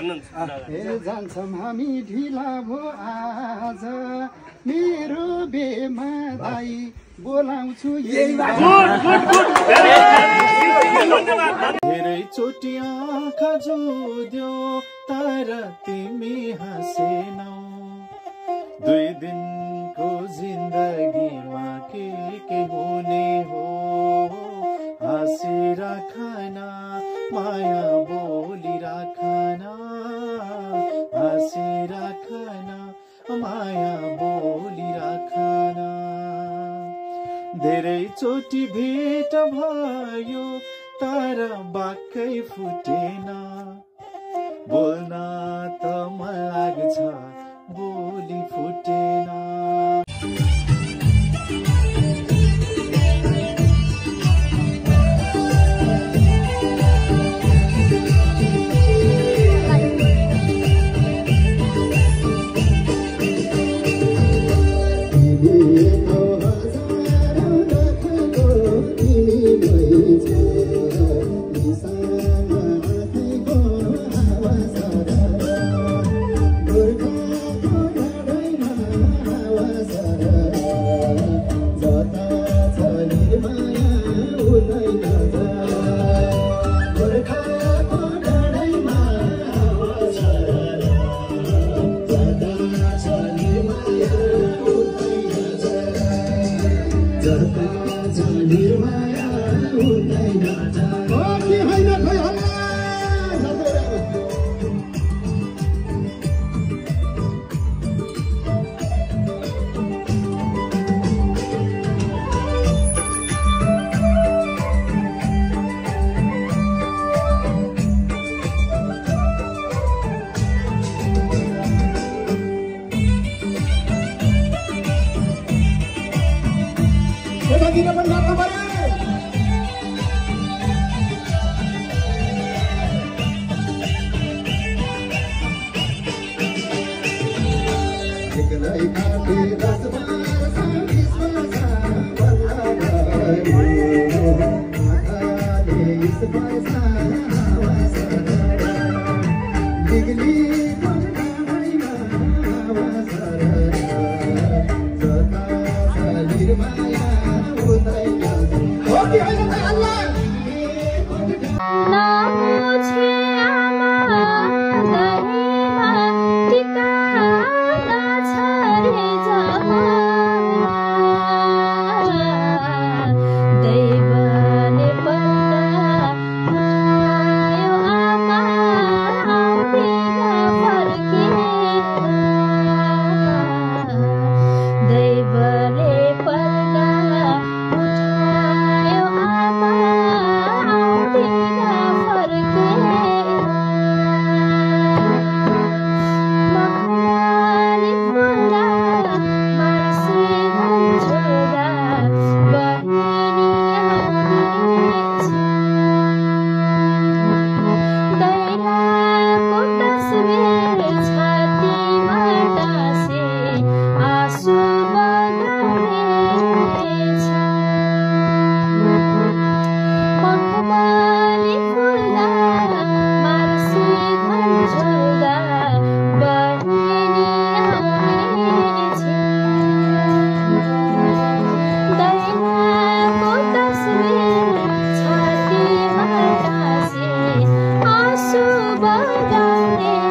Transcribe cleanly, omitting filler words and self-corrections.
जान्छौँ हामी ढिला भो आज मेरो बेमा दाई बोलाउँछु धेरै चोटि आँखा जोड्यो तर तिमी हाँसेनौ 2 दिनको जिन्दगीमा के हुने हो हाँसी राखना माया बोली राखना हाँसी राखना माया बोली राखना धेरै चोटि भेट भयो तर बाक्कै फुटेन बोल्न त मन लाग्छ बोली फुटेन आँसु बगाउने